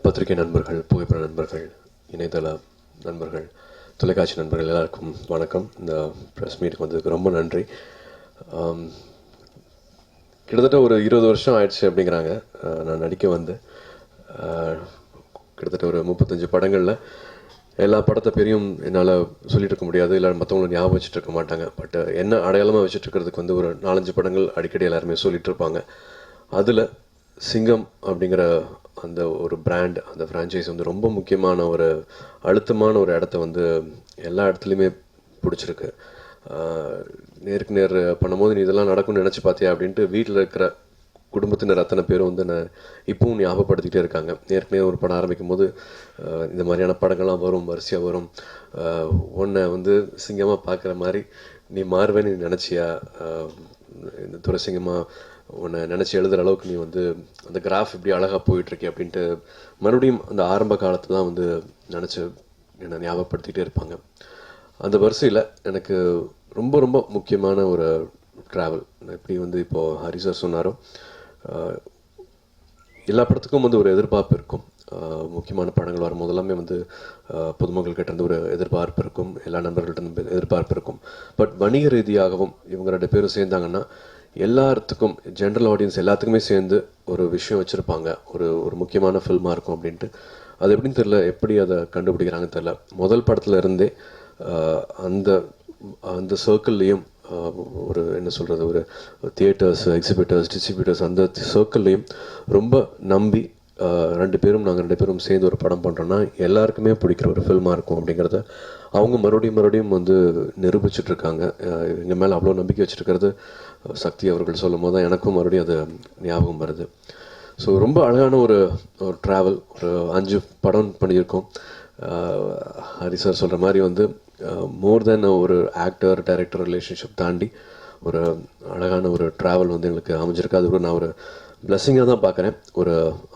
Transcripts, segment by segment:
பத்திரிகை நண்பர்கள், புகைப்பட நண்பர்கள், இணையதள நண்பர்கள், தொலைக்காட்சி நண்பர்கள் எல்லாருக்கும் வணக்கம். இந்த ப்ரெஸ் மீட்டுக்கு வந்ததுக்கு ரொம்ப நன்றி. கிட்டத்தட்ட ஒரு 20 வருஷம் ஆயிடுச்சு அப்படிங்கிறாங்க நான் நடிக்க வந்து. கிட்டத்தட்ட ஒரு 35 படங்களில் எல்லா படத்தை பெரியும் என்னால் சொல்லிட்டு இருக்க முடியாது, இல்லை மற்றவங்களும் ஞாபகம் வச்சுட்டு இருக்க மாட்டாங்க. பட் என்ன அடையாளமாக வச்சுட்டு இருக்கிறதுக்கு வந்து ஒரு 4-5 படங்கள் அடிக்கடி எல்லாருமே சொல்லிட்டு இருப்பாங்க. அதில் சிங்கம் அப்படிங்கிற அந்த ஒரு பிராண்ட், அந்த ஃப்ரான்ச்சைஸ் வந்து ரொம்ப முக்கியமான ஒரு அழுத்தமான ஒரு இடத்த வந்து எல்லா இடத்துலையுமே பிடிச்சிருக்கு. நேருக்கு நேர் பண்ணும்போது நீ இதெல்லாம் நடக்கும்னு நினச்சி பார்த்தியா அப்படின்ட்டு வீட்டில் இருக்கிற குடும்பத்தினர் அத்தனை பேரும் வந்து நான் இப்பவும் ஞாபகப்படுத்திகிட்டே இருக்காங்க. ஏற்கனவே ஒரு படம் ஆரம்பிக்கும் போது இந்த மாதிரியான படங்கள்லாம் வரும், வரிசையாக வரும். ஒன்றை வந்து சிங்கமாக பார்க்குற மாதிரி நீ மாறுவேன்னு நீ நினச்சியா, இந்த துரைசிங்கமாக உன்னை நினச்சி எழுதுகிற அளவுக்கு நீ வந்து அந்த கிராஃப் இப்படி அழகாக போயிட்டுருக்கே அப்படின்ட்டு மறுபடியும் அந்த ஆரம்ப காலத்தை தான் வந்து நினச்சி என்னை ஞாபகப்படுத்திகிட்டே இருப்பாங்க. அந்த வரிசையில் எனக்கு ரொம்ப ரொம்ப முக்கியமான ஒரு ட்ராவல், எப்படி வந்து இப்போது ஹரி சார் சொன்னாரோ, எல்லா படத்துக்கும் வந்து ஒரு எதிர்பார்ப்பு இருக்கும். முக்கியமான படங்கள் வரும்போது எல்லாமே வந்து பொதுமக்கள்கிட்ட இருந்து ஒரு எதிர்பார்ப்பு இருக்கும், எல்லா நண்பர்கள்ட்ட இருந்து எதிர்பார்ப்பு இருக்கும். பட் வணிக ரீதியாகவும் இவங்க 2 பேரும் சேர்ந்தாங்கன்னா எல்லாத்துக்கும், ஜென்ரல் ஆடியன்ஸ் எல்லாத்துக்குமே சேர்ந்து ஒரு விஷயம் வச்சுருப்பாங்க, ஒரு முக்கியமான ஃபில்மாக இருக்கும் அப்படின்ட்டு. அது எப்படின்னு தெரில, எப்படி அதை கண்டுபிடிக்கிறாங்கன்னு தெரில. முதல் படத்தில் இருந்தே அந்த அந்த சர்க்கிள்லேயும் ஒரு என்ன சொல்கிறது, ஒரு தியேட்டர்ஸ், எக்ஸிபிட்டர்ஸ், டிஸ்ட்ரிபியூட்டர்ஸ், அந்த சர்க்கிள்லேயும் ரொம்ப நம்பி 2 பேரும், நாங்கள் 2 பேரும் சேர்ந்து ஒரு படம் பண்ணுறோன்னா எல்லாருக்குமே பிடிக்கிற ஒரு ஃபில்மாக இருக்கும் அப்படிங்கிறத அவங்க மறுபடியும் வந்து நிரூபிச்சிட்ருக்காங்க. எங்கள் மேலே அவ்வளோ நம்பிக்கை வச்சுருக்கிறது சக்தி அவர்கள் சொல்லும் போது தான் எனக்கும் மறுபடியும் அது ஞாபகம் வருது. ஸோ ரொம்ப அழகான ஒரு ட்ராவல். ஒரு 5 படம் பண்ணியிருக்கோம். ஹரி சார் சொல்கிற மாதிரி வந்து மோர் தென் ஒரு ஆக்டர் டைரக்டர் ரிலேஷன்ஷிப் தாண்டி ஒரு அழகான ஒரு ட்ராவல் வந்து எங்களுக்கு அமைஞ்சிருக்கு. அது கூட நான் ஒரு பிளஸ்ஸிங்காக தான் பார்க்குறேன், ஒரு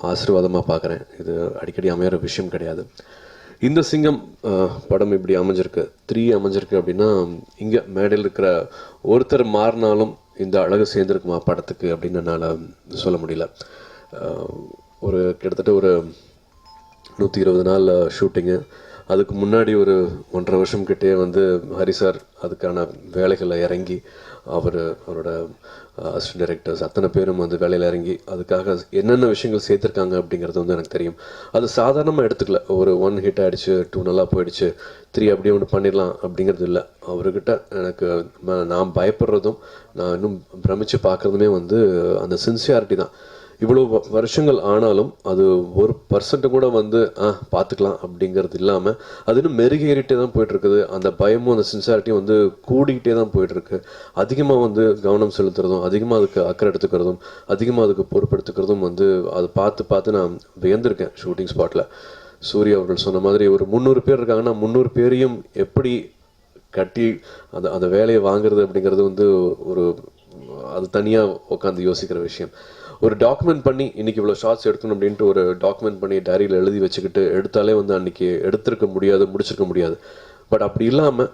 ஆசீர்வாதமாக பார்க்குறேன். இது அடிக்கடி அமையிற விஷயம் கிடையாது. இந்த சிங்கம் படம் இப்படி அமைஞ்சிருக்கு, 3 அமைஞ்சிருக்கு அப்படின்னா இங்கே மேடையில் இருக்கிற ஒருத்தர் மாறினாலும் இந்த அழகு சேர்ந்துருக்குமா படத்துக்கு அப்படின்னு என்னால் சொல்ல முடியல. ஒரு கிட்டத்தட்ட ஒரு 120 நாள் ஷூட்டிங்கு. அதுக்கு முன்னாடி ஒரு 1.5 வருஷம் கிட்டே வந்து ஹரி சார் அதுக்கான வேலைகளை இறங்கி அவரோட அசிஸ்டன்ட் டைரக்டர்ஸ் அத்தனை பேரும் வந்து வேலையில் இறங்கி அதுக்காக என்னென்ன விஷயங்கள் சேர்த்துருக்காங்க அப்படிங்கிறது வந்து எனக்கு தெரியும். அது சாதாரணமாக எடுத்துக்கல. ஒரு 1 ஹிட் ஆகிடுச்சு, 2 நல்லா போயிடுச்சு, 3 அப்படியே ஒன்று பண்ணிடலாம் அப்படிங்கிறது இல்லை. அவர்கிட்ட எனக்கு நான் பயப்படுறதும் நான் இன்னும் பிரமிச்சு பார்க்குறதுமே வந்து அந்த சின்சியாரிட்டி தான். இவ்வளோ வருஷங்கள் ஆனாலும் அது 1% கூட வந்து பார்த்துக்கலாம் அப்படிங்கிறது இல்லாமல் அது இன்னும் மெருகேறிட்டே தான் போயிட்டுருக்குது. அந்த பயமும் அந்த சின்சாரிட்டியும் வந்து கூடிக்கிட்டே தான் போயிட்டுருக்கு. அதிகமாக வந்து கவனம் செலுத்துறதும், அதிகமாக அதுக்கு அக்கறை எடுத்துக்கிறதும், அதிகமாக அதுக்கு பொறுப்பெடுத்துக்கிறதும் வந்து அதை பார்த்து நான் வியந்திருக்கேன். ஷூட்டிங் ஸ்பாட்டில் சூர்யா அவர்கள் சொன்ன மாதிரி ஒரு 300 பேர் இருக்காங்கன்னா 300 பேரையும் எப்படி கட்டி அந்த வேலையை வாங்குறது அப்படிங்கிறது வந்து அது தனியாக உட்காந்து யோசிக்கிற விஷயம். ஒரு டாக்குமெண்ட் பண்ணி இன்றைக்கி இவ்வளோ ஷார்ட்ஸ் எடுக்கணும் அப்படின்ட்டு ஒரு டாக்குமெண்ட் பண்ணி டைரியில் எழுதி வச்சுக்கிட்டு எடுத்தாலே வந்து அன்றைக்கி எடுத்திருக்க முடியாது, முடிச்சிருக்க முடியாது. பட் அப்படி இல்லாமல்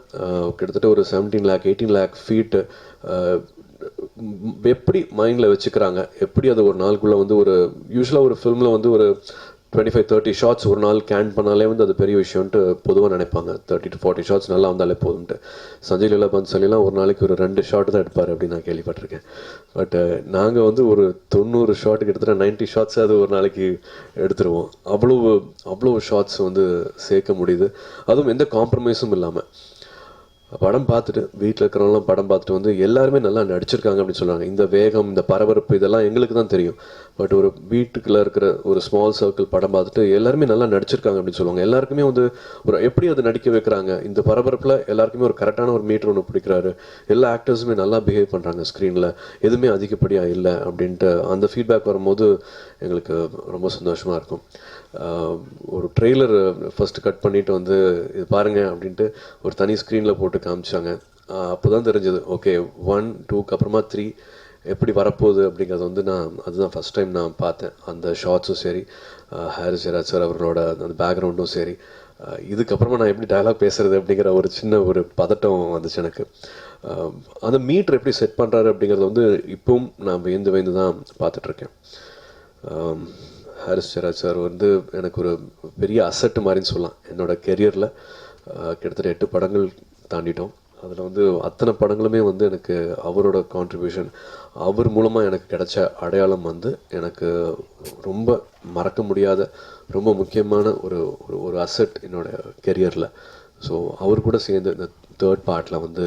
கிட்டத்தட்ட ஒரு 17 lakh 18 lakh ஃபீட்டு எப்படி மைண்டில் வச்சுக்கிறாங்க, எப்படி அது ஒரு நாளுக்குள்ளே வந்து ஒரு யூஸ்வலாக ஒரு ஃபில்மில் வந்து ஒரு 25-30 ஷார்ட்ஸ் ஒரு நாள் கேன் பண்ணாலே வந்து அது பெரிய விஷயம்ன்ட்டு பொதுவாக நினைப்பாங்க. 30 to 40 ஷார்ட்ஸ் நல்லா வந்தாலே போதும்ட்டு. சஞ்சய் லீலா பன்சாலிலாம் ஒரு நாளைக்கு ஒரு 2 ஷாட் தான் எடுப்பார் அப்படின்னு நான் கேள்விப்பட்டிருக்கேன். பட் நாங்கள் வந்து ஒரு 90 ஷாட்டுக்கு எடுத்துகிட்டு 90 ஷார்ட்ஸ் அது ஒரு நாளைக்கு எடுத்துருவோம். அவ்வளோ ஷார்ட்ஸ் வந்து சேர்க்க முடியுது, அதுவும் எந்த காம்ப்ரமைஸும் இல்லாமல். படம் பார்த்துட்டு வீட்டில் இருக்கிறவங்களாம் படம் பார்த்துட்டு வந்து எல்லாருமே நல்லா நடிச்சிருக்காங்க அப்படின்னு சொல்லுவாங்க. இந்த வேகம், இந்த பரபரப்பு இதெல்லாம் எங்களுக்கு தான் தெரியும். பட் ஒரு வீட்டுக்குள்ளே இருக்கிற ஒரு ஸ்மால் சர்க்கிள் படம் பார்த்துட்டு எல்லாருமே நல்லா நடிச்சிருக்காங்க அப்படின்னு சொல்லுவாங்க. எல்லாருக்குமே வந்து எப்படி அதை நடிக்க வைக்கிறாங்க, இந்த பரபரப்பில் எல்லாருக்குமே ஒரு கரெக்டான ஒரு மீட்டர் ஒன்று பிடிக்கிறாரு, எல்லா ஆக்டர்ஸுமே நல்லா பிஹேவ் பண்ணுறாங்க ஸ்க்ரீனில், எதுவுமே அதிகப்படியாக இல்லை அப்படின்ட்டு அந்த ஃபீட்பேக் வரும்போது எங்களுக்கு ரொம்ப சந்தோஷமாக இருக்கும். ஒரு ட்ரெய்லர் ஃபஸ்ட்டு கட் பண்ணிவிட்டு வந்து இது பாருங்கள் அப்படின்ட்டு ஒரு தனி ஸ்க்ரீனில் போட்டு காமிச்சாங்க. அப்போ தான் தெரிஞ்சது, ஓகே 1, 2க்கு அப்புறமா 3 எப்படி வரப்போகுது அப்படிங்கிறது வந்து அதுதான் ஃபஸ்ட் டைம் நான் பார்த்தேன். அந்த ஷார்ட்ஸும் சரி, ஹாரிஸ் ஜெயராஜ் சார் அவர்களோட அந்த பேக்ரவுண்டும் சரி, இதுக்கப்புறமா நான் எப்படி டயலாக் பேசுகிறது அப்படிங்கிற ஒரு சின்ன ஒரு பதட்டம் வந்துச்சு எனக்கு. அந்த மீட்டர் எப்படி செட் பண்ணுறாரு அப்படிங்கிறது வந்து இப்பவும் நான் வியந்து தான் பார்த்துட்ருக்கேன். ஹாரிஸ் ஜெயராஜ் சார் வந்து எனக்கு ஒரு பெரிய அசட்டு மாதிரின்னு சொல்லலாம். என்னோடய கெரியரில் கிட்டத்தட்ட 8 படங்கள் தாண்டிட்டோம். அதில் வந்து அத்தனை படங்களுமே வந்து எனக்கு அவரோட கான்ட்ரிபியூஷன், அவர் மூலமாக எனக்கு கிடைச்ச அடையாளம் வந்து எனக்கு ரொம்ப மறக்க முடியாத ரொம்ப முக்கியமான ஒரு ஒரு அசட் என்னோடய கெரியரில். ஸோ அவர் கூட சேர்ந்து இந்த 3rd பார்ட்டில் வந்து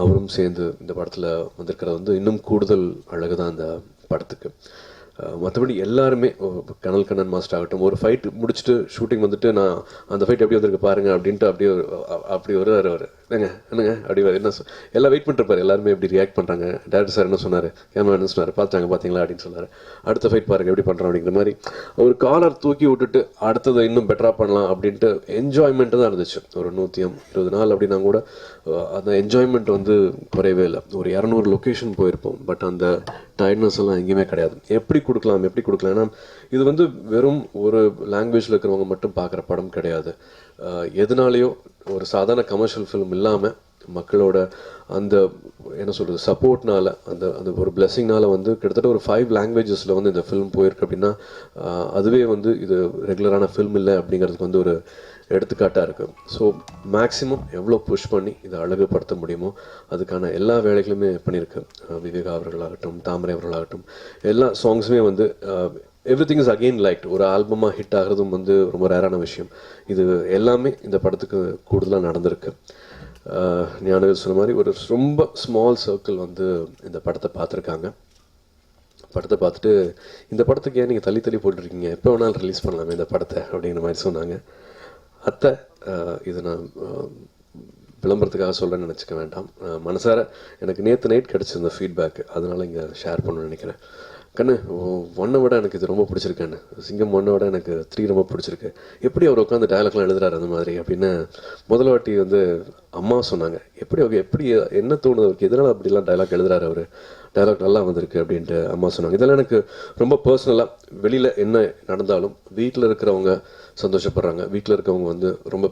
அவரும் சேர்ந்து இந்த படத்தில் வந்திருக்கிறது வந்து இன்னும் கூடுதல் அழகு தான் அந்த படத்துக்கு. மற்றபடி எல்லாருமே கனல் கண்ணன் மாஸ்டர் ஆகட்டும், ஒரு ஃபைட் முடிச்சுட்டு ஷூட்டிங் வந்துட்டு நான் அந்த ஃபைட் எப்படி வந்திருக்கு பாருங்க அப்படின்ட்டு அப்படி வருவார். அவர் என்னங்க அப்படி என்ன எல்லாம் வெயிட் பண்ணிருப்பாரு, எல்லாருமே எப்படி ரியாக்ட் பண்ணுறாங்க, டேரக்டர் சார் என்ன சொன்னார், கேமரா என்ன சொன்னார், பார்த்தாங்க பார்த்தீங்களா அப்படின்னு சொன்னார். அடுத்த ஃபைட் பாருங்க எப்படி பண்ணுறோம் அப்படிங்கிற மாதிரி ஒரு காலர் தூக்கி விட்டுட்டு அடுத்ததை இன்னும் பெட்டராக பண்ணலாம் அப்படின்ட்டு என்ஜாய்மெண்ட்டு தான் இருந்துச்சு. ஒரு 120 நாள் அப்படின்னா கூட அந்த என்ஜாய்மெண்ட் வந்து குறையவே இல்லை. ஒரு 200 லொக்கேஷன் போயிருப்போம், பட் அந்த டயர்ட்னஸ் எல்லாம் எங்கேயுமே கிடையாது. எப்படி கொடுக்கலாம் ஏன்னா இது வந்து வெறும் ஒரு லாங்குவேஜில் இருக்கிறவங்க மட்டும் பார்க்குற படம் கிடையாது. எதனாலேயோ ஒரு சாதாரண கமர்ஷியல் ஃபிலிம் இல்லாமல் மக்களோட அந்த என்ன சொல்கிறது சப்போர்ட்னால அந்த அந்த ஒரு பிளெஸிங்னால வந்து கிட்டத்தட்ட ஒரு 5 லாங்குவேஜஸில் வந்து இந்த ஃபிலிம் போயிருக்கு அப்படின்னா அதுவே வந்து இது ரெகுலரான ஃபிலிம் இல்லை அப்படிங்கிறதுக்கு வந்து ஒரு எடுத்துக்காட்டாக இருக்குது. ஸோ மேக்ஸிமம் எவ்வளோ புஷ் பண்ணி இதை அழகுபடுத்த முடியுமோ அதுக்கான எல்லா வேலைகளுமே பண்ணியிருக்கு. விவேகா அவர்களாகட்டும், தாமரை அவர்களாகட்டும், எல்லா சாங்ஸுமே வந்து எவ்ரிதிங் இஸ் அகெயின் லைக் ஒரு ஆல்பமாக ஹிட் ஆகிறதும் வந்து ரொம்ப ரேரான விஷயம். இது எல்லாமே இந்த படத்துக்கு கூடுதலாக நடந்திருக்கு. ஞானவேல் சொன்ன மாதிரி ஒரு ரொம்ப ஸ்மால் சர்க்கிள் வந்து இந்த படத்தை பார்த்துருக்காங்க. படத்தை பார்த்துட்டு இந்த படத்துக்கு ஏன் நீங்கள் தள்ளி போட்டுருக்கீங்க, எப்போ வேணாலும் ரிலீஸ் பண்ணலாமே இந்த படத்தை அப்படிங்கிற மாதிரி சொன்னாங்க. அத்தை இது நான் விளம்பரத்துக்காக சொல்கிறேன்னு நினச்சிக்க வேண்டாம். மனசார எனக்கு நேற்று நைட் கிடச்சிருந்த ஃபீட்பேக், அதனால் இங்கே ஷேர் பண்ணணும்னு நினைக்கிறேன். கண்ணு 1 விட எனக்கு இது ரொம்ப பிடிச்சிருக்கேன்னு, சிங்கம் 1 விட எனக்கு 3 ரொம்ப பிடிச்சிருக்கு, எப்படி அவர் உட்காந்து டயலாக்லாம் எழுதுறாரு அந்த மாதிரி அப்படின்னு முதல் வாட்டி வந்து அம்மா சொன்னாங்க. எப்படி என்ன தோணுது அவருக்கு, எதனால் அப்படிலாம் டயலாக் எழுதுறாரு அவர், டயலாக் நல்லா வந்திருக்கு அப்படின்ட்டு அம்மா சொன்னாங்க. இதெல்லாம் எனக்கு ரொம்ப பர்சனலாக, வெளியில் என்ன நடந்தாலும் வீட்டில் இருக்கிறவங்க சந்தோஷப்படுறாங்க, வீட்டில் இருக்கவங்க வந்து ரொம்ப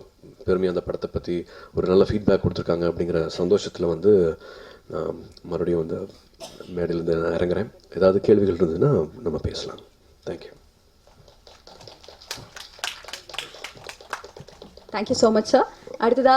பெருமையாக அந்த படத்தை பற்றி ஒரு நல்ல ஃபீட்பேக் கொடுத்துருக்காங்க அப்படிங்கிற சந்தோஷத்தில் வந்து நான் மறுபடியும் வந்து மேடையிலேருந்து நான் இறங்குறேன். ஏதாவது கேள்விகள் இருந்ததுன்னா நம்ம பேசலாம். Thank you. Thank you so much sir. அடுத்ததாக